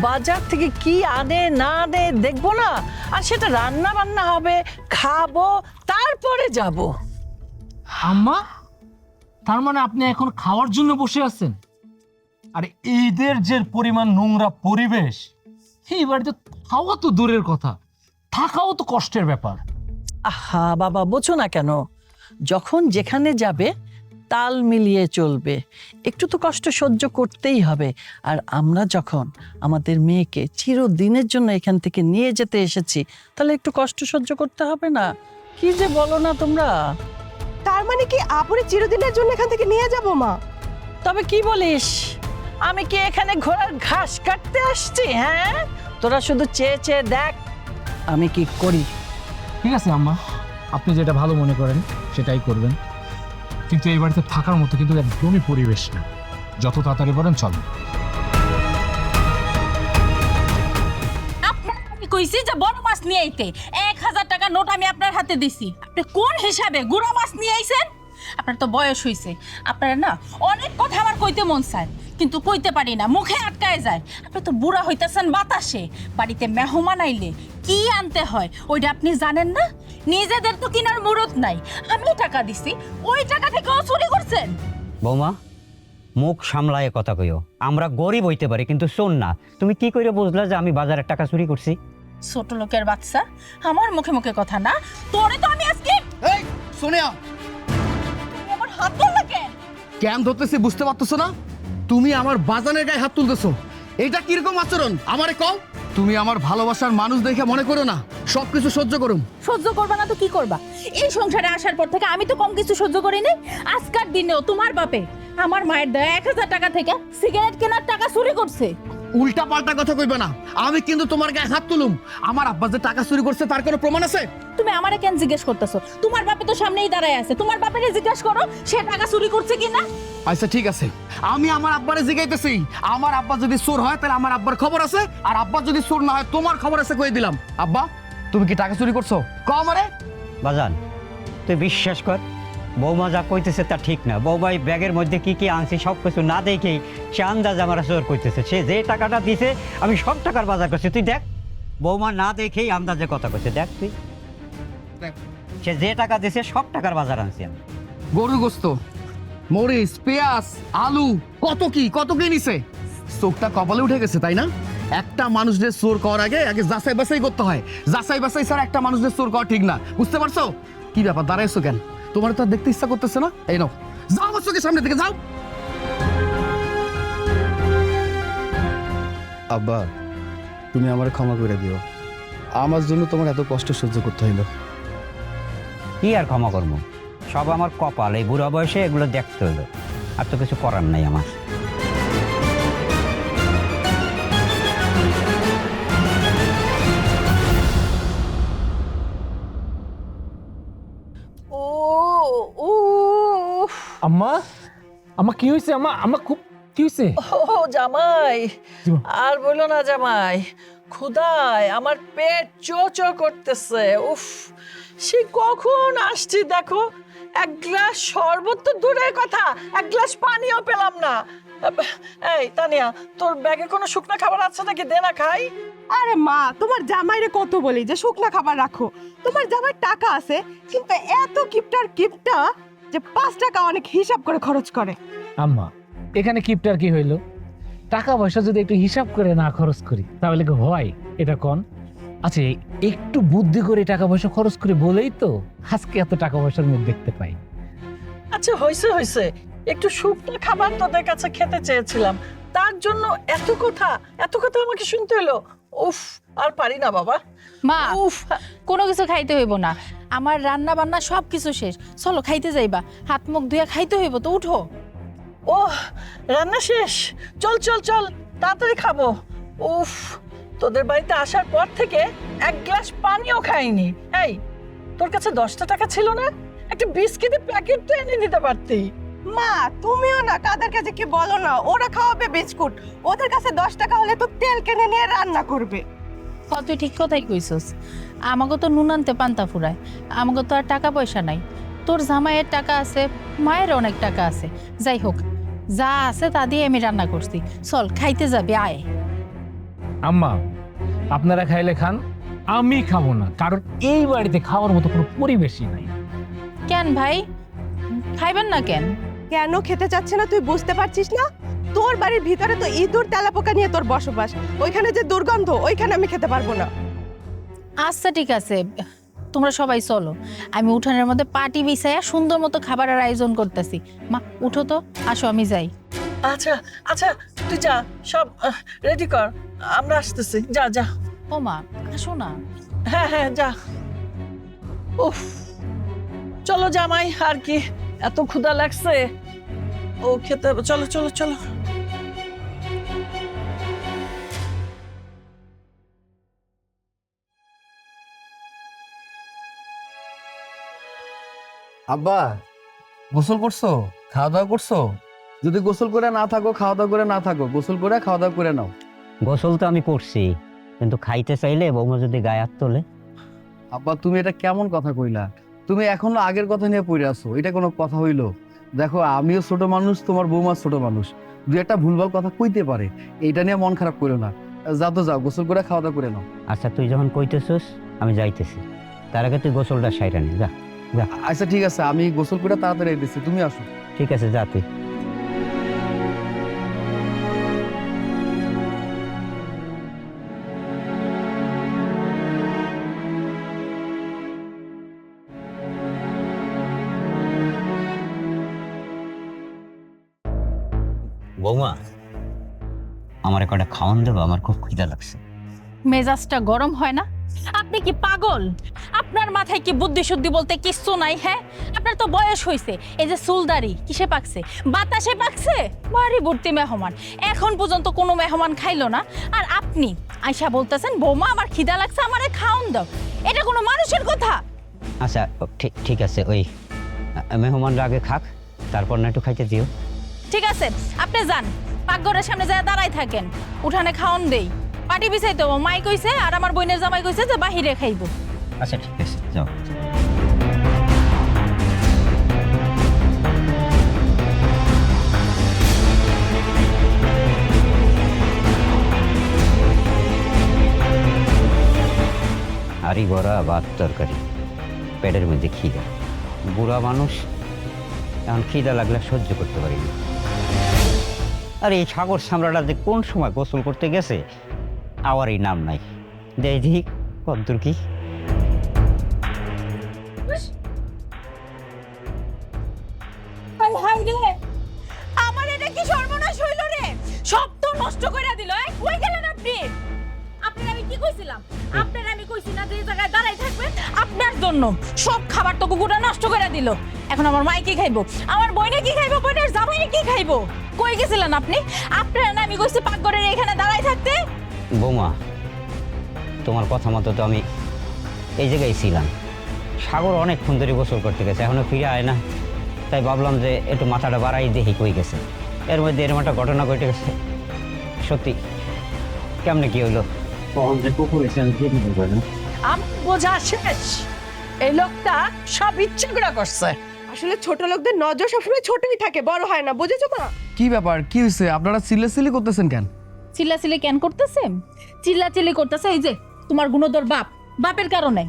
বাজার থেকে কি আনে না আনে দেখবো না, আর সেটা রান্না বান্না হবে, খাবো, তারপরে যাব। আম্মা, তার মানে আপনি এখন খাওয়ার জন্য বসে আছেন? আরে এদের যে পরিমাণ নোংরা পরিবেশ, এই বাড়িতে খাওয়া তো দূরের কথা, থাকাও তো কষ্টের ব্যাপার। আহা বাবা, বোঝো না কেন? যখন যেখানে যাবে তাল মিলিয়ে চলবে, একটু তো কষ্ট সহ্য করতেই হবে। আর আমরা যখন আমাদের মেয়েকে চিরদিনের জন্য এখান থেকে নিয়ে যেতে এসেছি, তাহলে একটু কষ্ট সহ্য করতে হবে না? কি যে বলো না তোমরা। তার মানে কি আপুরে চিরদিনের জন্য এখান থেকে নিয়ে যাব মা? তবে কি বলিস, আমি কি এখানে ঘোড়ার ঘাস কাটতে আসছি? হ্যাঁ, তোরা শুধু চেয়ে চেয়ে দেখ আমি কি করি। ঠিক আছে আম্মা, আপনি যেটা ভালো মনে করেন সেটাই করবেন, কিন্তু এই বাড়িতে থাকার মতো কিন্তু একদমই পরিবেশ না। যত তাড়াতাড়ি পারেন চলেন। আমি কইছি যে বড় মাছ নিয়ে আইতে, 1000 টাকা নোট আমি আপনার হাতে দিছি, আপনি কোন হিসাবে গুড়া মাছ নিয়ে আইছেন? আপনার তো বয়স হইছে, আপনার না অনেক কথা আমার কইতে মন চায়, কিন্তু কইতে পারি না, মুখে আটকায় যায়। আপনি তো বুড়া হইতাছেন বাতাসে, বাড়িতে মেহমান আইলে কি আনতে হয় ওইটা আপনি জানেন না? নিজেদের তো কিনার মুরত নাই, আমি টাকা দিছি, ওই টাকা থেকেও চুরি করছেন। বৌমা, মুখ সামলায় কথা কইও। আমরা গরিব হইতে পারি কিন্তু শোন না, তুমি কি করে বুঝলা যে আমি বাজারের টাকা চুরি করছি? ছোট লোকের বাচ্চা, আমার মুখে মুখে কথা না, তোরে তো আমি আজকে। এই সোনিয়া, তুমি আমার হাত ধরলা কেন? কেন ধরতেছি বুঝতে পারতেছো না? তুমি আমার বাজানের গায়ে হাত তুলতেছো, এটা কিরকম আচরণ আমারে কও? তুমি আমার ভালোবাসার মানুষ দেখে মনে করো না সবকিছু সহ্য করুম। সহ্য করবা না তো কি করবা? এই সংসারে আসার পর থেকে আমি তো কম কিছু সহ্য করি নাই। আজকের দিনেও তোমার বাপে আমার মায়ের দেয়া 1000 টাকা থেকে সিগারেট কেনার টাকা চুরি করছে। উল্টা পাল্টা কথা কইবে না, আমি কিন্তু তোমার গায়ে হাত তুলুম। আমার আব্বা যে টাকা চুরি করছে তার কোনো প্রমাণ আছে? তুমি আমারে কেন জিজ্ঞেস করতেছো? তোমার বাপে তো সামনেই দাঁড়ায় আছে, তোমার বাপেরে জিজ্ঞেস করো সে টাকা চুরি করছে কিনা। আচ্ছা ঠিক আছে, আমি আমার আব্বারে জিগাইতেছি। আমার আব্বা যদি চোর হয় তাহলে আমার আব্বার খবর আছে, আর আব্বা যদি চোর না হয় তোমার খবর আছে, কই দিলাম। আব্বা, তুমি কি টাকা চুরি করছো? কও আমারে। বাজান, তুই বিশ্বাস কর, বৌমা যা কইতেছে তা ঠিক না। বৌমা এই ব্যাগের মধ্যে কি কি আনছি সব কিছু না দেখেই সে আন্দাজ আমার জোর করতেছে। সে যে টাকাটা দিছে আমি সব টাকার বাজার করছি, তুই দেখ। বৌমা না দেখেই আন্দাজে কথা কইছে, দেখ তুই। সে যে টাকা দিছে সব টাকার বাজার আনছি আমি। গরুর গোস্ত, মরিচ, পেঁয়াজ, আলু, কত কি নিছে। চোখটা কপালে উঠে গেছে তাই না? একটা মানুষদের চোর করার আগে যাচাই বাছাই করতে হয়। যাচাই বাছাই ছাড়া একটা মানুষদের চোর করা ঠিক না, বুঝতে পারছো? কি ব্যাপার, দাঁড়াইছো কেন? তোমার তো আর দেখতে ইচ্ছা করতেছে না? এই নাও, যাও আমার চোখের সামনে থেকে যাও। আব্বা, তুমি আমার ক্ষমা করে দিও, আমার জন্য তোমার এত কষ্ট সহ্য করতে হইলো। কি আর ক্ষমা করবো, সব আমার কপাল। এই বুড়া বয়সে এগুলো দেখতে হলো, আর তো কিছু করার নাই আমার। ও ও আম্মা, আম্মা কি হয়েছে? আম্মা, আম্মা খুব কি হয়েছে? ও জামাই, জি মা। আর বলো না জামাই, ক্ষুধায় আমার পেট চো চো করতেছে। উফ, সে কখন আসছি দেখো, এক গ্লাস শরবত তো দূরের কথা, এক গ্লাস পানিও পেলাম না। এই তানিয়া, তোর ব্যাগে কোনো শুকনো খাবার আছে নাকি? দে না খাই। আরে মা, তোমার জামাইরে কত বলি যে শুকনা খাবার রাখো। তোমার জামাই টাকা আছে, কিন্তু এত কিপটা যে 5 টাকা অনেক হিসাব করে খরচ করে। আম্মা, এখানে কিপটার কি হইলো? টাকা পয়সা যদি একটু হিসাব করে না খরচ করি তাহলে কি হয় এটা কোন? আচ্ছা, একটু বুদ্ধি করে টাকা পয়সা খরচ করে বলেই তো আজকে এত টাকা পয়সার মুখ দেখতে পাই। আচ্ছা হয়েছে, একটু শুকনো খাবার তোদের কাছে খেতে চেয়েছিলাম, তার জন্য এত কথা আমাকে শুনতে হলো। উফ, আর পারি না বাবা। মা, উফ, কোনো কিছু খাইতে হইব না, আমার রান্না বান্না সব কিছু শেষ। চলো খাইতে যাইবা, হাত মুখ ধুয়ে খাইতে হইব তো, উঠো। ও রান্না শেষ, চল তাড়াতাড়ি খাবো। উফ, তোদের বাড়িতে আসার পর থেকে এক গ্লাস পানিও খাইনি। এই, তোর কাছে 10 টাকা ছিল না? একটা বিস্কিটের প্যাকেট তো এনে দিতে পারতি। মা, তুমিও না কাদের কাছে কি বলো না, ওরা খাওয়াবে বিস্কুট, ওদের কাছে 10 টাকা হলে তো তেল কিনে নিয়ে রান্না করবে। তুই ঠিক কথাই কইছস, আমাকে তো নুন আনতে পান্তা ফুরায়, আমাকে তো আর টাকা পয়সা নাই। তোর জামাইয়ের টাকা আছে, মায়ের অনেক টাকা আছে, যাই হোক যা আছে তা দিয়ে আমি রান্না করছি। চল খাইতে যাবি, আয়। আম্মা, আপনারা খাইলে খান, আমি খাবো না, কারণ এই বাড়িতে খাওয়ার মতো কোনো পরিবেশই নাই। কেন ভাই, খাইবেন না কেন? কেন খেতে চাচ্ছে না তুই বুঝতে পারছিস না? তোর বাড়ির ভিতরে তো ইঁদুর তেলাপোকা নিয়ে তোর বসবাস, ওইখানে যে দুর্গন্ধ, ওইখানে আমি খেতে পারবো না। আচ্ছা ঠিক আছে, তোমরা সবাই চলো, আমি উঠানের মধ্যে পাটি বিছাইয়া সুন্দর মতো খাবারের আয়োজন করতেছি। মা উঠো তো, আসো আমি যাই। আচ্ছা তুই যা, সব রেডি কর, আমরা আসতেছি। যা। ও মা, আসো না। হ্যাঁ যা। উফ, চলো জামাই, আর কি এত ক্ষুধা লাগছে, ও খেতে হবে। চলো। আব্বা, গোসল করছো? খাওয়া দাওয়া করছো? যদি গোসল করে না থাকো, খাওয়া দাওয়া করে না থাকো, গোসল করে খাওয়া দাওয়া করে নাও। গোসল তো আমি করছি, কিন্তু খাইতে চাইলে বৌমা যদি গায়ে হাত তোলে। আব্বা, তুমি এটা কেমন কথা কইলা? তুমি এখনো আগের কথা নিয়ে পড়ে আছো, এটা কোনো কথা হইলো? দেখো, আমিও ছোট মানুষ, তোমার বৌমা ছোট মানুষ, দু একটা ভুলভাল কথা কইতে পারে, এইটা নিয়ে মন খারাপ করো না। যাও, গোসল করে খাওয়া দাওয়া করে নাও। আচ্ছা, তুই যখন কইতেছিস আমি যাইতেছি, তার আগে তুই গোসলটা সাইরা নি, যা। আচ্ছা ঠিক আছে, আমি গোসল করে তাড়াতাড়ি দিচ্ছি, তুমি আসো। ঠিক আছে, যা তুই। বৌমা, আমার একটা খাওয়ান দেবো, আমার খুব খিদা লাগছে। মেজাজটা গরম হয় না? আপনি কি পাগল? আপনার মাথায় কি বুদ্ধি শুদ্ধি বলতে কিচ্ছু নাই? হ্যাঁ, আপনার তো বয়স হয়েছে, এই যে চুলদাড়ি কিসে পাকছে? বাতাসে পাকছে? বাড়ি ভর্তি মেহমান, এখন পর্যন্ত কোনো মেহমান খাইলো না, আর আপনি আয়সা বলতেছেন বৌমা আমার খিদা লাগছে, আমারে খাওন দাও। এটা কোনো মানুষের কথা? আচ্ছা ঠিক আছে, ওই মেহমানরা আগে খাক, তারপর না একটু খাইতে দিও। ঠিক আছে, আপনি যান, পাকঘরের সামনে যায় দাঁড়াই থাকেন, উঠানে খাওন দেই। পাটি বিছাই দেবো, মাই কইছে আর আমার বোনের জামাই কইছে যে বাহিরে খাইবো। আচ্ছা ঠিক আছে, যাও। হাড়ি ভরা ভাত তরকারি, পেটের মধ্যে খিদা। বুড়া মানুষ, এখন খিদা লাগলে সহ্য করতে পারি না। আর এই সাগর সামরাটা যে কোন সময় গোসল করতে গেছে, আবার এই নাম নাই। দেখি কদ্দুর কি। আমার এটা কি সর্বনাশ হইল রে? সব তো নষ্ট করে দিল। কই গেলেন আপনি? আপনার আমি কি কইছিলাম? আপনার আমি কইছি না যে এই জায়গায় দাঁড়াই থাকবেন? আপনার জন্য সব খাবার তো কুকুরটা নষ্ট করে দিল। এখন আমার মাই কি খাইবো? আমার বইনে কি খাইবো? বইনের জামাই কি খাইবো? কই গেছিলেন আপনি? আপনার না আমি কইছি পাকঘরের এখানে দাঁড়াই থাকতে। বৌমা, তোমার কথা মতো তো আমি এই জায়গায় ছিলাম। সাগর অনেকক্ষণ ধরে গোসল করতে গেছে, এখনো ফিরে আয় না, তাই ভাবলাম যে একটু মাথাটা বাড়াই দেখি কই গেছে। এর মধ্যে এরকম একটা ঘটনা ঘটে গেছে। সত্যি কেমনে কি হইলো? আমার বোঝা শেষ, এই লোকটা সব ইচ্ছে করে করছে। আর আসলে ছোট লোকদের নজর সবসময় ছোটই থাকে, বড় হয় না, বুঝেছো মা? কি ব্যাপার, কি হয়েছে? আপনারা চিল্লাচিল্লি করতেছেন কেন? চিল্লাচিল্লি কেন করতেছে? চিল্লাচিল্লি করতেছে এই যে তোমার গুণধর বাপের কারণে।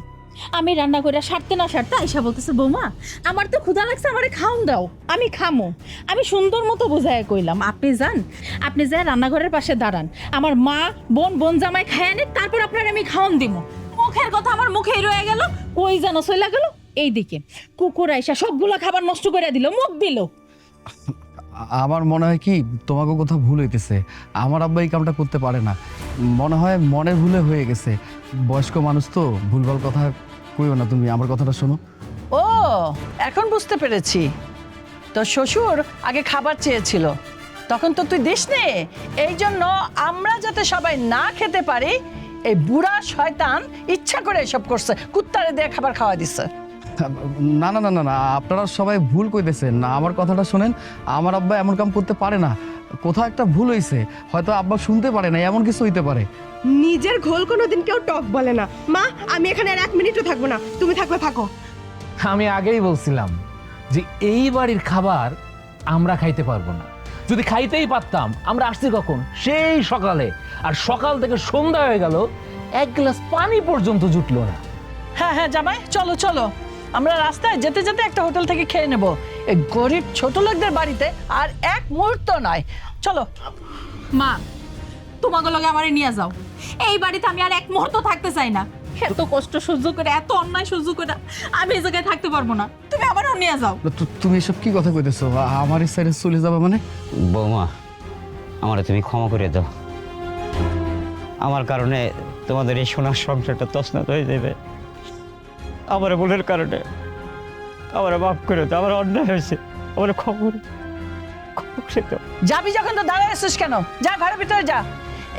আমি রান্না করে সারতে না সারতে আইসা বলতেছে, বৌমা আমার তো ক্ষুধা লাগছে, আমারে খাওন দাও, আমি খামো। আমি সুন্দর মতো বোঝায় কইলাম, আপনি যান, আপনি যাই রান্নাঘরের পাশে দাঁড়ান, আমার মা বোন জামাই খায় নে, তারপর আপনার আমি খাওন দিব। মুখের কথা আমার মুখেই রয়ে গেল, কই যেন চলে গেল। এইদিকে কুকুর আইসা সবগুলো খাবার নষ্ট করে দিল, মুখ দিল। আমার মনে হয় কি তোমাকে কোথাও ভুল হইতেছে। আমার আব্বা এই কামটা করতে পারে না, মনে হয় মনের ভুলে হয়ে গেছে। বয়স্ক মানুষ তো, ভুলভাল কথা কইও না। তুমি আমার কথাটা শোনো। ও, এখন বুঝতে পেরেছি। তো শ্বশুর আগে খাবার চেয়েছিল, তখন তো তুই দিস নে। এই জন্য আমরা যাতে সবাই না খেতে পারি, এই বুড়া শয়তান ইচ্ছা করে এসব করছে, কুত্তারে দিয়ে খাবার খাওয়া দিচ্ছে। না না না না না, আপনারা সবাই ভুল কইতেছেন না। আমার কথাটা শোনেন, আমার আব্বা এমন কাম করতে পারে না। কোথাও একটা ভুল হয়েছে, হয়তো আব্বা শুনতে পারে না, এমন কিছু হইতে পারে। নিজের ঘোল কোনোদিন কেউ টক বলে না। মা, আমি এখানে আর 1 মিনিটও থাকবো না, তুমি থাকবে থাকো। আমি আগেই বলছিলাম যে এই বাড়ির খাবার আমরা খাইতে পারবো না। যদি খাইতেই পারতাম, আমরা আসছি কখন? সেই সকালে। আর সকাল থেকে সন্ধ্যা হয়ে গেল, 1 গ্লাস পানি পর্যন্ত জুটলো না। হ্যাঁ হ্যাঁ জামাই, চলো চলো, আমরা রাস্তায় যেতে যেতে একটা হোটেল থেকে খেয়ে নেব। এই গরিব ছোট লোকদের বাড়িতে আর 1 মুহূর্ত নয়, চলো। মা, তোমাকে লগে আমারে নিয়ে যাও। এই বাড়িতে আমি আর 1 মুহূর্ত থাকতে চাই না। এত কষ্ট সহ্য করে, এত অন্যায় সহ্য করে আমি এই জায়গায় থাকতে পারবো না। তুমি আমারও নিয়ে যাও। তুমি এসব কি কথা কইতেছো? আমার এই সাইডে চলে যাবে মানে? বৌমা, আমারে তুমি ক্ষমা করে দাও। আমার কারণে তোমাদের এই সোনার সংসারটা তছনছ হয়ে যাবে। আমার ভুলের কারণে আমার মাফ করে দাও। আমার অন্যায় হয়েছে, আমার ক্ষমা করে দাও। যাবি যখন তো দাঁড়ায় আছিস কেন? যা ঘরের ভিতরে যা।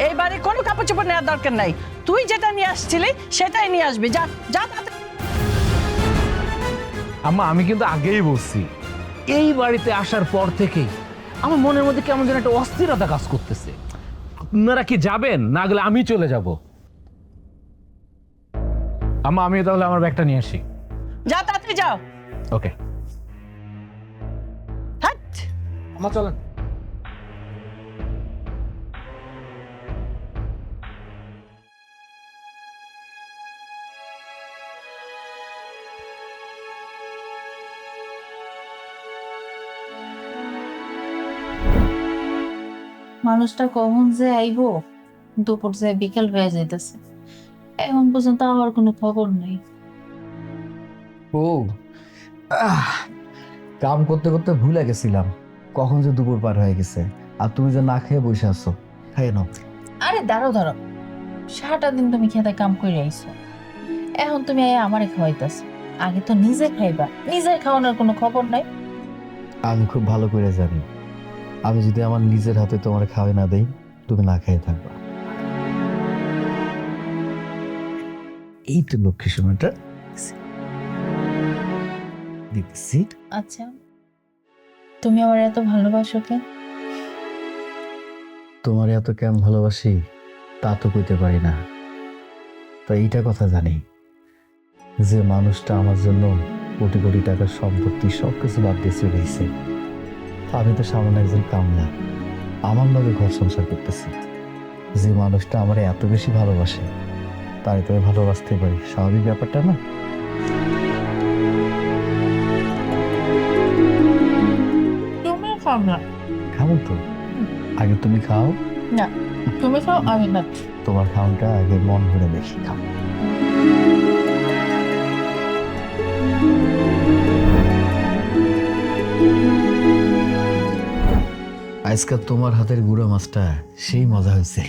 এই বাড়ি কোনো কাপড় চোপড় নেওয়ার দরকার নাই। তুই যেটা নিয়ে আসছিলি সেটাই নিয়ে আসবি। যা যা। আম্মা, আমি কিন্তু আগেই বলছি, এই বাড়িতে আসার পর থেকেই আমার মনের মধ্যে কেমন যেন একটা অস্থিরতা কাজ করতেছে। আপনারা কি যাবেন? না গেলে আমি চলে যাব। আম্মা, আমি তাহলে আমার ব্যাগটা নিয়ে আসি। যা, তাড়াতাড়ি যাও। ওকে হাট। আম্মা, চলেন। মানুষটা কখন যে আইবো, দুপুর যে বিকেল হয়ে যাইতেছে, এখন পর্যন্ত আমার কোনো খবর নেই। ও, কাম করতে করতে ভুলে গেছিলাম কখন যে দুপুর পার হয়ে গেছে। আর তুমি যে না খেয়ে বসে আছো, খাইয়ে নাও। আরে দাঁড়াও, সারাটা দিন তুমি খেতে কাম করে আইছো, এখন তুমি আমারে খাওয়াইতেছো। আগে তো নিজে খাইবা, নিজের খাওয়ানোর কোনো খবর নাই। আমি খুব ভালো করে জানি, আমি যদি আমার নিজের হাতে তোমার খাওয়াই না দেই, তুমি না খেয়ে থাকবা। এই তো লক্ষ্মী সময়টা দিতেছি। আচ্ছা, তুমি আমার এত ভালোবাসো কেন? তোমার এত কেমন ভালোবাসি তা তো কইতে পারি না। তো এইটা কথা জানি যে মানুষটা আমার জন্য কোটি কোটি টাকার সম্পত্তি সবকিছু বাদ দিয়ে চলে গেছে। আমি তো সামান্য একজন কামলা, আমার লগে ঘর সংসার করতেছি। যে মানুষটা আমার এত বেশি ভালোবাসে তাই তো ভালোবাসতে পারি, স্বাভাবিক ব্যাপারটা না? তুমি খাও না। খাবো তো, আগে তুমি খাও। না, তুমি খাও, আমি না। তোমার খাওয়াটা আগে মন ভরে দেখি, খাও। আজকাল তোমার হাতের গুঁড়া মাছটা সেই মজা হয়েছে।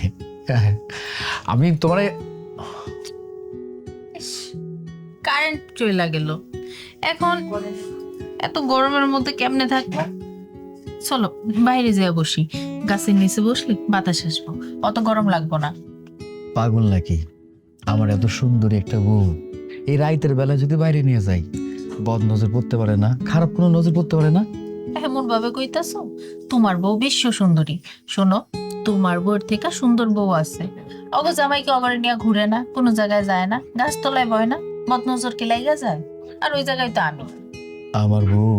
আমি তোমারে কারেন্ট চলে গেল, এখন এত গরমের মধ্যে কেমনে থাকবো? চলো বাইরে যেয়ে বসি, গাছের নিচে বসলে বাতাস আসবো, অত গরম লাগবো না। পাগল নাকি? আমার এত সুন্দরী একটা বউ এই রাইতের বেলা যদি বাইরে নিয়ে যাই, বদ নজর পড়তে পারে না, খারাপ কোনো নজর পড়তে পারে না? এমন ভাবে কইতাছো? তোমার বউ বিশ্ব সুন্দরী। শোনো, তোমার বউর থেকে সুন্দর বউ আছে। অগো জামাইকে আমার নিয়ে ঘুরে না, কোনো জায়গায় যায় না, গাছতলায় বয় না, বদনজর কি লাইগা যায়? আর ওই জায়গায় তো আমি। আমার বউ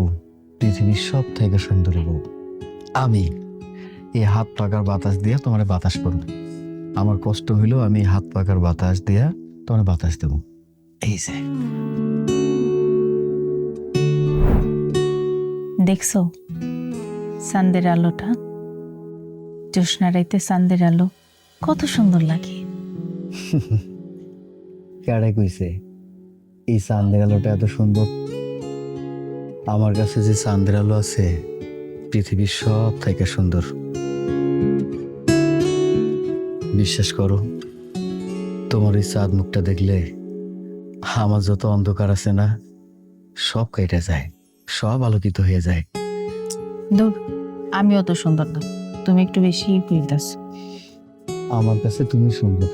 পৃথিবীর সব থেকে সুন্দরী বউ। আমি এই হাত পাকার বাতাস দিয়া তোমার বাতাস করব। আমার কষ্ট হইলেও আমি এই হাত পাকার বাতাস দিয়া তোমার বাতাস দেব। এই যে দেখছো চাঁদের আলোটা, জ্যোৎস্না রাইতে চাঁদের আলো কত সুন্দর লাগে। কারে কইছে এই চাঁদের আলোটা এত সুন্দর? আমার কাছে যে চাঁদের আলো আছে পৃথিবীর সব থেকে সুন্দর। বিশ্বাস করো, তোমার এই চাঁদ মুখটা দেখলে আমার যত অন্ধকার আছে না সব কেটে যায়, সব আলোকিত হয়ে যায়। দূর, আমিও তো সুন্দর না, তুমি একটু বেশি কইতাছ। আমার কাছে তুমি সুন্দর।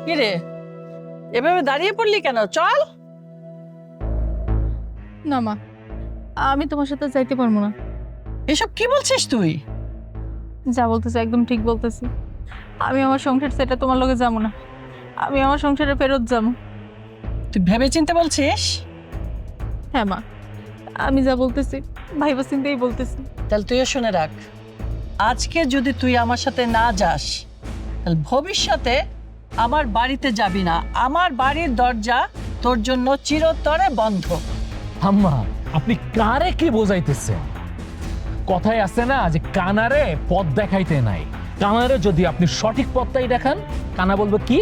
কি রে, এভাবে দাঁড়িয়ে পড়লি কেন? চল। না মা, আমি তোমার সাথে যাইতে পারবো না। এসব কি বলছিস তুই? যা বলতেছি একদম ঠিক বলতেছি। আমি আমার সংসার সেটা তোমার লগে যাবো না, আমি আমার সংসারে ফেরত যাবো। তুই ভেবে চিন্তে বলছিস? হ্যাঁ মা, আমি যা বলতেছি ভাইবা চিন্তেই বলতেছি। তাহলে তুইও শুনে রাখ, আজকে যদি তুই আমার সাথে না যাস তাহলে ভবিষ্যতে আমার বাড়িতে যাবি না। আমার বাড়ির দরজা তোর জন্য চিরতরে বন্ধ। আম্মা, আপনি কারে কি বোঝাইতেছেন? কথায় আছে না যে কানারে পথ দেখাইতে নাই। কানারে যদি আপনি সঠিক পথটাই দেখান, কানা বলবে কি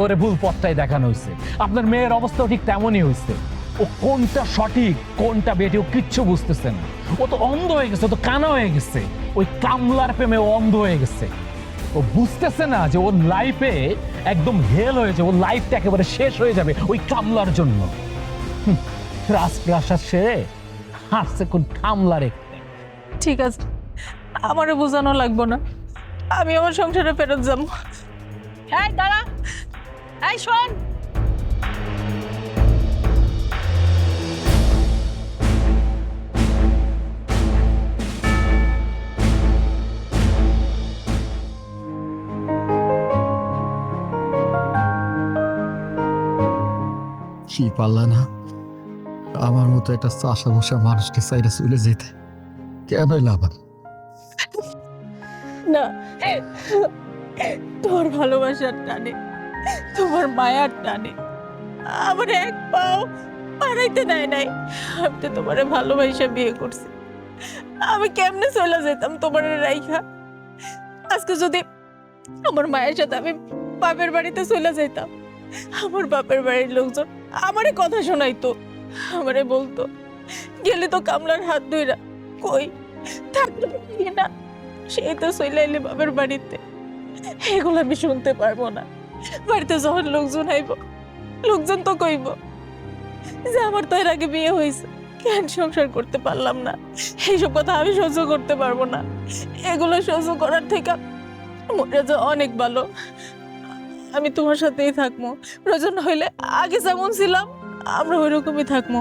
ওরে ভুল পথটাই দেখানো হয়েছে। আপনার মেয়ের অবস্থাও ঠিক তেমনই হয়েছে। ও কোনটা সঠিক কোনটা বেটে ও কিচ্ছু বুঝতেছে না। ও তো অন্ধ হয়ে গেছে, ও তো কানা হয়ে গেছে। ওই কামলার প্রেমে ও অন্ধ হয়ে গেছে। ও বুঝতেছে না যে ওর লাইফে একদম হেল হয়েছে, ওর লাইফটা একেবারে শেষ হয়ে যাবে ওই কামলার জন্য। রাজপ্রাসাদ সেরে হাসছে কোন কামলা রেখে। ঠিক আছে, আমারও বোঝানো লাগবো না, আমি আমার সংসারে ফেরত যাবো। এই দাঁড়া, এই শোন। কি পারলা না আমার মতো একটা চাষা বসা মানুষকে সাইডে চলে যেতে? কেন লাভ? না, তোর ভালোবাসার টানে, তোমার মায়ার টানে আমার এক পাও পারাইতে দেয় নাই। আমি তো তোমারে ভালোবাসা বিয়ে করছি, আমি কেমনে চলে যেতাম তোমার রাইখা? আজকে যদি আমার মায়ের সাথে আমি বাপের বাড়িতে চলে যেতাম, আমার বাপের বাড়ির লোকজন আমারে কথা শোনাইতো, আমারে বলতো গেলে তো কামলার হাত ধইরা, কই থাকলে না সেই তো চলে এলে বাপের বাড়িতে। এগুলো আমি শুনতে পারবো না। বাড়িতে যখন লোকজন আইব, লোকজন তো কইব যে আমার তো এর আগে বিয়ে হয়েছে, কেন সংসার করতে পারলাম না। এইসব কথা আমি সহ্য করতে পারবো না। এগুলো সহ্য করার থেকে মরে যা অনেক ভালো। আমি তোমার সাথেই থাকবো, প্রয়োজন হইলে আগে যেমন ছিলাম আমরা ওইরকমই থাকবো।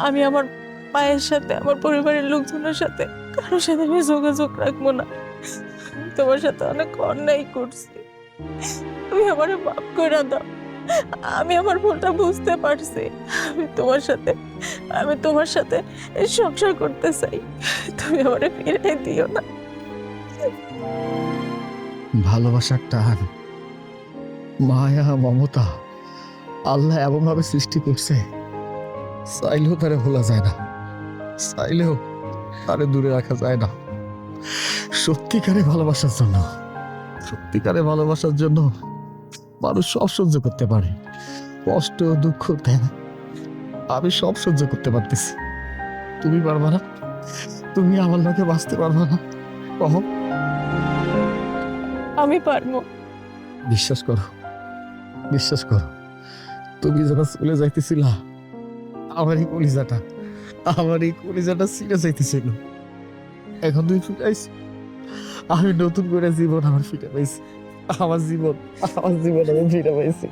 আমি আমার মায়ের সাথে, আমার পরিবারের লোকজনের সাথে কারোর সাথে আমি যোগাযোগ রাখবো না। তোমার সাথে অনেক অন্যায় করছি, তুমি আমার মাফ করে দাও। আমি আমার ভুলটা বুঝতে পারছি। আমি তোমার সাথে সংসার করতে চাই, তুমি আমারে ফিরে দিও না। ভালোবাসার টান, মায়া, মমতা আল্লাহ এমন ভাবে সৃষ্টি করছে, চাইলেও তারে ভোলা যায় না, চাইলেও তারে দূরে রাখা যায় না। সত্যিকারে ভালোবাসার জন্য মানুষ সব সহ্য করতে পারে, কষ্ট দুঃখ দেয়। আমি সব সহ্য করতে পারতেছি, তুমি পারবা না? তুমি আমার লোকে বাঁচতে পারবা না? কহো। আমি পারবো। বিশ্বাস করো, তুমি যখন চলে যাইতেছিলা আমার এই কলিজাটা ছিঁড়ে যাইতেছিল। এখন তুই ফিরে আইছি, আমি নতুন করে জীবন আমার ফিরে পাইছি। আমার জীবন আমি ফিরে পাইছি।